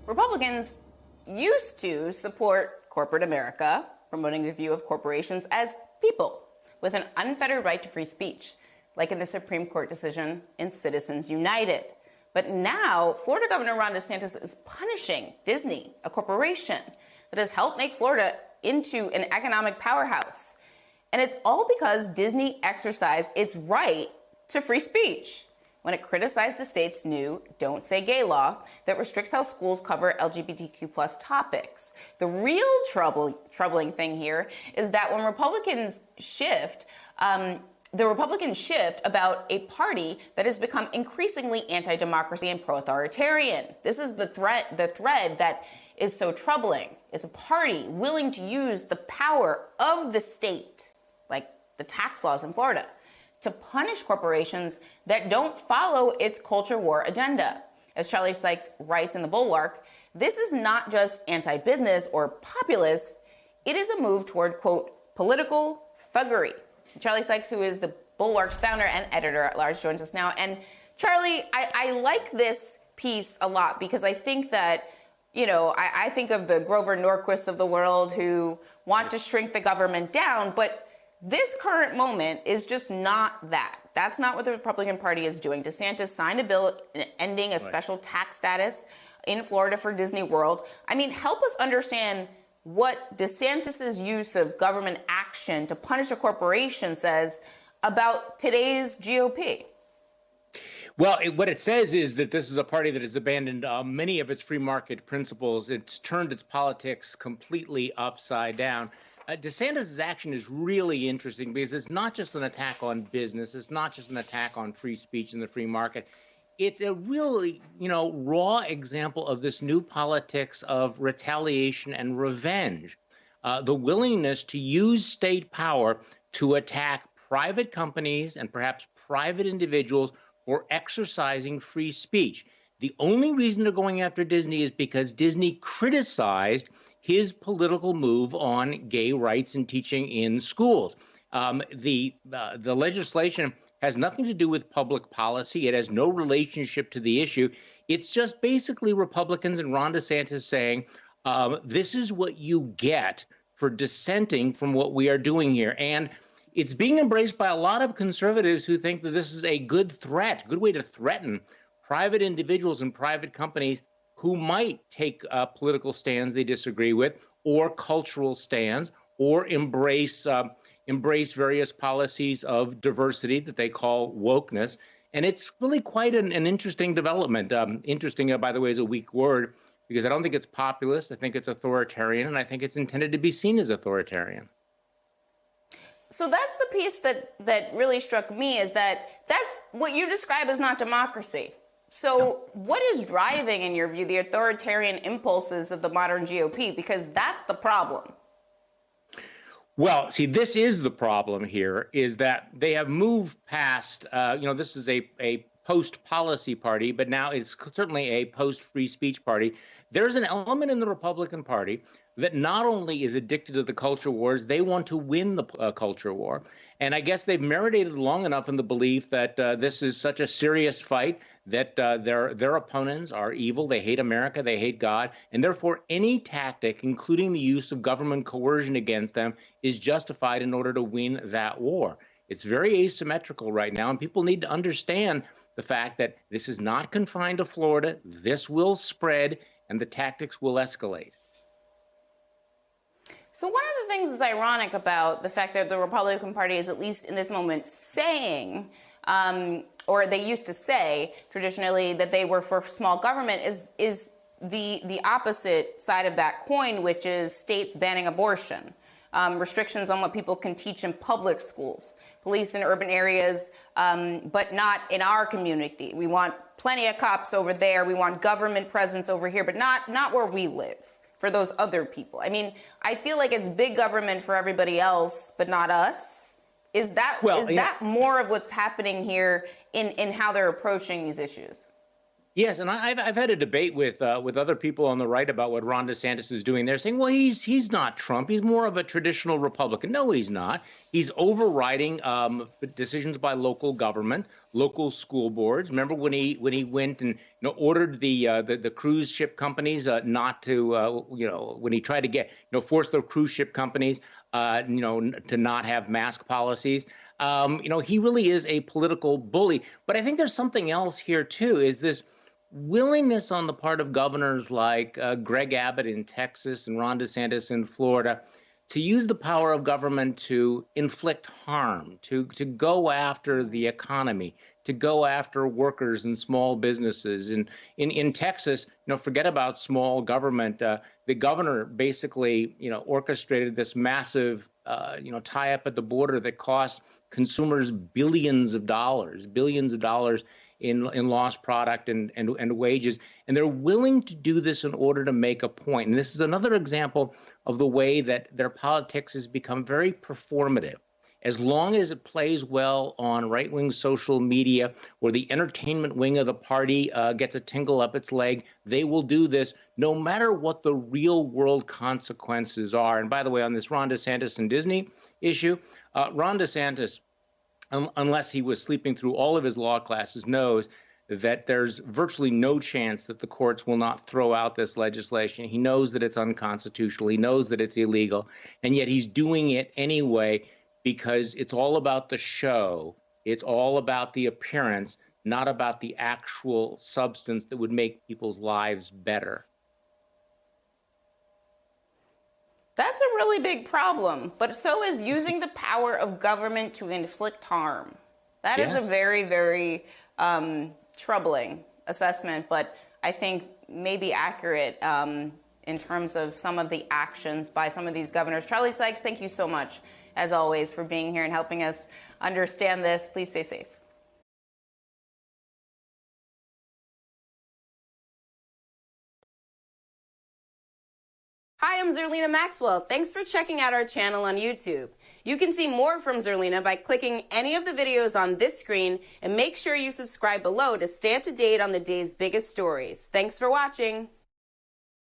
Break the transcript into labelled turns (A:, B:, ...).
A: Republicans used to support corporate America, promoting the view of corporations as people with an unfettered right to free speech, like in the Supreme Court decision in Citizens United. But now, Florida Governor Ron DeSantis is punishing Disney, a corporation that has helped make Florida into an economic powerhouse. And it's all because Disney exercised its right to free speech when it criticized the state's new Don't Say Gay law that restricts how schools cover LGBTQ plus topics. The real troubling thing here is that when Republicans shift, the Republicans shift about a party that has become increasingly anti-democracy and pro-authoritarian. This is the thread that is so troubling. It's a party willing to use the power of the state, like the tax laws in Florida, to punish corporations that don't follow its culture war agenda. As Charlie Sykes writes in The Bulwark, this is not just anti-business or populist, it is a move toward, quote, political thuggery. Charlie Sykes, who is the Bulwark's founder and editor-at-large, joins us now. And Charlie, I like this piece a lot because I think that, you know, I think of the Grover Norquist of the world who want to shrink the government down, but this current moment is just not that. That's not what the Republican Party is doing. DeSantis signed a bill ending a special tax status in Florida for Disney World. I mean, help us understand what DeSantis's use of government action to punish a corporation says about today's GOP.
B: Well, what it says is that this is a party that has abandoned many of its free market principles. It's turned its politics completely upside down. DeSantis' action is really interesting because it's not just an attack on business. It's not just an attack on free speech and the free market. It's a really, raw example of this new politics of retaliation and revenge, the willingness to use state power to attack private companies and perhaps private individuals for exercising free speech. The only reason they're going after Disney is because Disney criticized his political move on gay rights and teaching in schools. The legislation has nothing to do with public policy. It has no relationship to the issue. It's just basically Republicans and Ron DeSantis saying, this is what you get for dissenting from what we are doing here. And it's being embraced by a lot of conservatives who think that this is a good way to threaten private individuals and private companies who might take political stands they disagree with, or cultural stands, or embrace various policies of diversity that they call wokeness. And it's really quite an interesting development. Interesting, by the way, is a weak word, because I don't think it's populist. I think it's authoritarian, and I think it's intended to be seen as authoritarian.
A: So that's the piece that really struck me, is that that's what you describe as not democracy. So what is driving, in your view, the authoritarian impulses of the modern GOP? Because that's the problem.
B: Well, see, this is the problem here, is that they have moved past, this is a post-policy party, but now it's certainly a post-free speech party. There's an element in the Republican Party that not only is addicted to the culture wars, they want to win the culture war. And I guess they've marinated long enough in the belief that this is such a serious fight that their opponents are evil. They hate America. They hate God. And therefore, any tactic, including the use of government coercion against them, is justified in order to win that war. It's very asymmetrical right now. And people need to understand the fact that this is not confined to Florida. This will spread, and the tactics will escalate.
A: So one of the things that's ironic about the fact that the Republican Party is, at least in this moment, saying, or they used to say traditionally, that they were for small government, is the opposite side of that coin, which is states banning abortion, restrictions on what people can teach in public schools, police in urban areas, but not in our community. We want plenty of cops over there. We want government presence over here, but not where we live. For those other people. I mean, I feel like it's big government for everybody else, but not us. Is that more of what's happening here in how they're approaching these issues?
B: Yes, and I've had a debate with other people on the right about what Ron DeSantis is doing. They're saying, well, he's not Trump. He's more of a traditional Republican. No, he's not. He's overriding decisions by local government, local school boards. Remember when he went and ordered the cruise ship companies not to when he tried to get force the cruise ship companies to not have mask policies. He really is a political bully. But I think there's something else here too. Is this willingness on the part of governors like Greg Abbott in Texas and Ron DeSantis in Florida to use the power of government to inflict harm, to go after the economy, to go after workers and small businesses. And in Texas, forget about small government. The governor basically, orchestrated this massive, tie-up at the border that cost consumers billions of dollars in lost product and wages. And they're willing to do this in order to make a point. And this is another example of the way that their politics has become very performative. As long as it plays well on right-wing social media, or the entertainment wing of the party gets a tingle up its leg, they will do this no matter what the real world consequences are. And by the way, on this Ron DeSantis and Disney issue, Ron DeSantis, unless he was sleeping through all of his law classes, knows that there's virtually no chance that the courts will not throw out this legislation. He knows that it's unconstitutional. He knows that it's illegal. And yet he's doing it anyway because it's all about the show. It's all about the appearance, not about the actual substance that would make people's lives better.
A: That's a really big problem, but so is using the power of government to inflict harm. That is a very, very troubling assessment, but I think maybe accurate in terms of some of the actions by some of these governors. Charlie Sykes, thank you so much, as always, for being here and helping us understand this. Please stay safe. Hi, I'm Zerlina Maxwell. Thanks for checking out our channel on YouTube. You can see more from Zerlina by clicking any of the videos on this screen, and make sure you subscribe below to stay up to date on the day's biggest stories. Thanks for watching.